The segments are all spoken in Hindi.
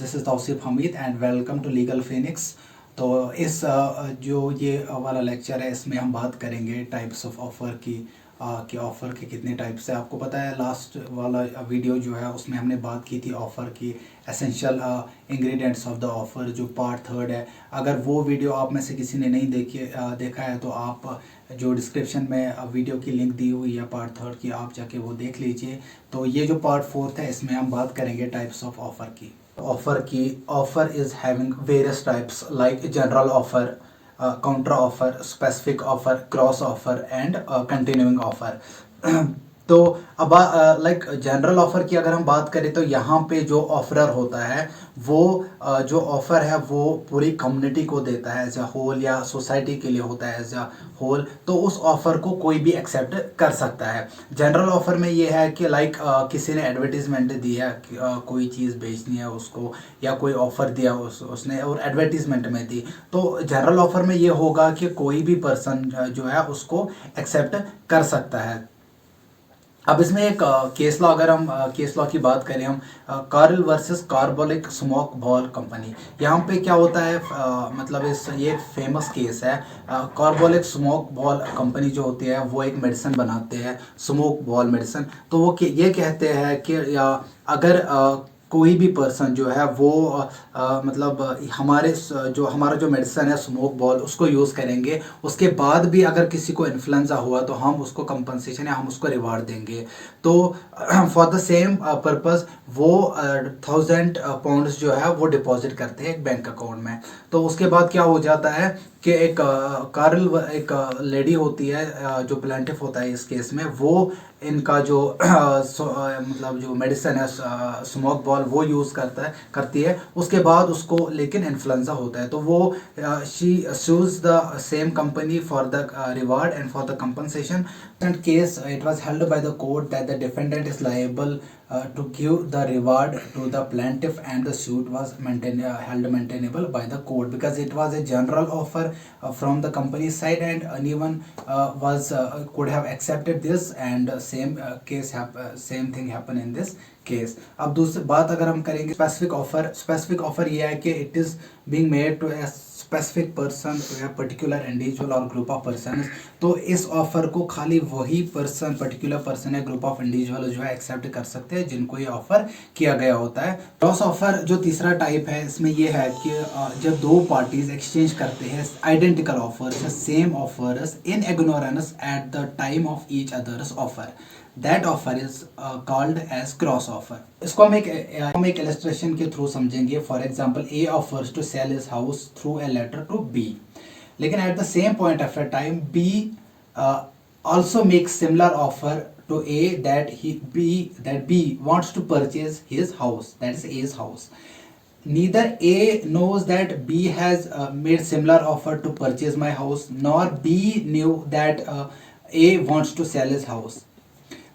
This is Tauseef Hameed and welcome to Legal Phoenix. तो इस जो ये वाला लेक्चर है इसमें हम बात करेंगे टाइप्स ऑफ ऑफ़र की कि ऑफ़र के कितने टाइप्स है। आपको पता है लास्ट वाला वीडियो जो है उसमें हमने बात की थी ऑफ़र की essential ingredients of the offer, जो पार्ट थर्ड है। अगर वो वीडियो आप में से किसी ने नहीं देखा है तो आप जो डिस्क्रिप्शन में वीडियो की लिंक दी हुई है पार्ट थर्ड की, आप जाके वो देख लीजिए। तो ये जो पार्ट फोर्थ है इसमें हम बात करेंगे टाइप्स ऑफ ऑफ़र की। Offer is having various types like general offer, counter offer, specific offer, cross offer and continuing offer. तो अब लाइक जनरल ऑफर की अगर हम बात करें तो यहाँ पे जो ऑफरर होता है वो जो ऑफर है वो पूरी कम्युनिटी को देता है एज अ होल, या सोसाइटी के लिए होता है एज अ होल। तो उस ऑफर को कोई भी एक्सेप्ट कर सकता है। जनरल ऑफर में ये है कि लाइक किसी ने एडवर्टीजमेंट दी है, कोई चीज़ बेचनी है उसको, या कोई ऑफर दिया उसने और एडवर्टीजमेंट में दी, तो जनरल ऑफर में ये होगा कि कोई भी पर्सन जो है उसको एक्सेप्ट कर सकता है। अब इसमें एक केस लॉ, अगर हम केस लॉ की बात करें, हम Carl versus Carbolic Smoke Ball Company, यहाँ पे क्या होता है मतलब ये एक फेमस केस है। कार्बोलिक स्मोक बॉल कंपनी जो होती है वो एक मेडिसिन बनाते हैं, स्मोक बॉल मेडिसिन। तो वो ये कहते हैं कि अगर कोई भी पर्सन जो है वो मतलब हमारा जो मेडिसिन है स्मोक बॉल उसको यूज़ करेंगे, उसके बाद भी अगर किसी को इन्फ्लुएंजा हुआ तो हम उसको कंपनसेशन या हम उसको रिवार्ड देंगे। तो फॉर द सेम पर्पस वो 1000 पाउंड्स जो है वो डिपॉजिट करते हैं एक बैंक अकाउंट में। तो उसके बाद क्या हो जाता है कि एक लेडी होती है, जो प्लेंटिफ होता है इस केस में, वो इनका जो मतलब जो मेडिसिन है स्मोक बॉल वो यूज़ करती है। उसके बाद उसको लेकिन इन्फ्लुएंजा होता है, तो वो she shoes the same company for the reward and for the compensation. Case, it was held by the court that the defendant is liable to give the reward to the plaintiff, and the suit was held maintainable by the court because it was a general offer from the company's side, and anyone could have accepted this, and same thing happened in this case. अब दूसरी बात अगर हम करेंगे स्पेसिफिक ऑफर ये है कि it is being made to a specific person, particular individual और ग्रुप ऑफ पर्सन। तो इस ऑफर को खाली वही पर्सन, पर्टिकुलर पर्सन या ग्रुप ऑफ इंडिविजुअल जो है एक्सेप्ट कर सकते हैं जिनको ये ऑफर किया गया होता है। क्रॉस ऑफर जो तीसरा टाइप है इसमें यह है कि जब दो पार्टीज एक्सचेंज करते हैं identical offers, same offers in ignorance at the time of each others offer, that offer is called as cross offer। इसको हम एक illustration के थ्रू समझेंगे। For example A offers to sell his house through a letter to B, लेकिन at the same point of a time B also makes similar offer to A that B wants to purchase his house, that is A's house. Neither A knows that B has made similar offer to purchase my house, nor B knew that A wants to sell his house।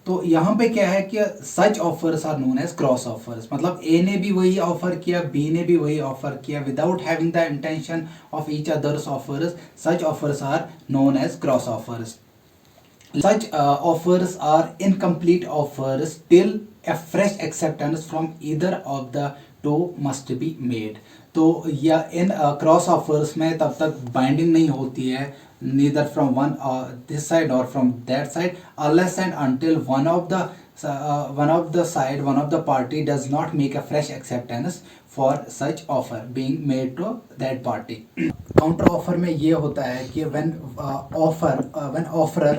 तो यहाँ पे क्या है कि such offers are known as cross offers, मतलब ए ने भी वही ऑफर किया, बी ने भी वही ऑफर किया, without having the intention of each others offers, such offers are known as cross offers. Such offers are incomplete offers till a fresh acceptance from either of the two must be made। तो या इन क्रॉस ऑफर्स में तब तक बाइंडिंग नहीं होती है, neither from this side or from that side, unless and until one of the party does not make a fresh acceptance for such offer being made to that party। Counter offer में ये होता है कि when offerer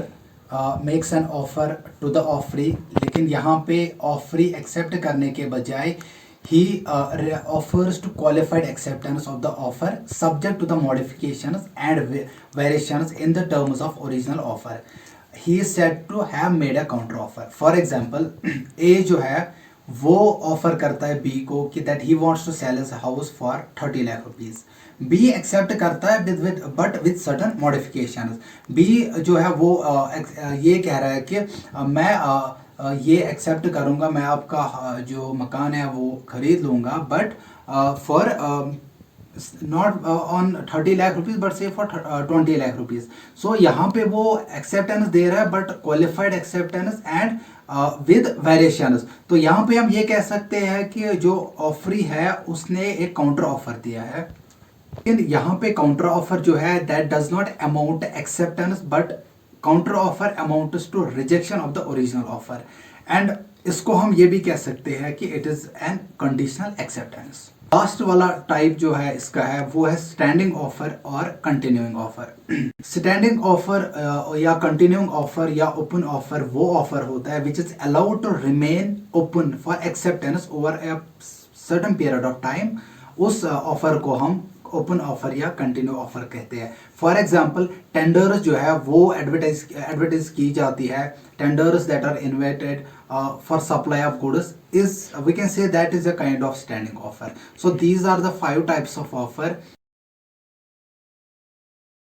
makes an offer to the offeree, लेकिन यहाँ पे ऑफरी एक्सेप्ट करने के बजाय ही offers to qualified acceptance of the offer subject to the modifications and variations in the terms of original offer. He is said to have made a counter offer. For example A जो है वो ऑफर करता है बी को कि that he wants to sell his house for 30 lakh rupees. B accept करता है but with certain modifications. B जो है वो ये कह रहा है कि मैं ये एक्सेप्ट करूँगा, मैं आपका जो मकान है वो खरीद लूँगा, but for not on 30 lakh rupees but से फॉर 20 लाख रुपीज़। सो यहाँ पे वो एक्सेप्टेंस दे रहा है but qualified acceptance and with variations. तो यहाँ पे हम ये कह सकते हैं कि जो ऑफरी है उसने एक काउंटर ऑफर दिया है, लेकिन यहाँ पे काउंटर ऑफर जो है that does not amount acceptance but counter offer amounts to rejection of the original offer. And इसको हम ये भी कह सकते हैं कि it is an conditional acceptance. Last वाला टाइप जो है इसका है वो है स्टैंडिंग ऑफर और कंटिन्यूइंग ऑफर। स्टैंडिंग ऑफर या कंटिन्यूइंग ऑफर या ओपन ऑफर वो ऑफर होता है which is allowed to remain open for acceptance over a certain period of time. उस ऑफर को हम ओपन ऑफर या कंटिन्यू ऑफर कहते हैं। फॉर एग्जाम्पल टेंडर्स जो है वो एडवर्टाइज की जाती है। Tenders that are invited for supply of goods is we can say that is a kind of standing offer. So these are the 5 types of offer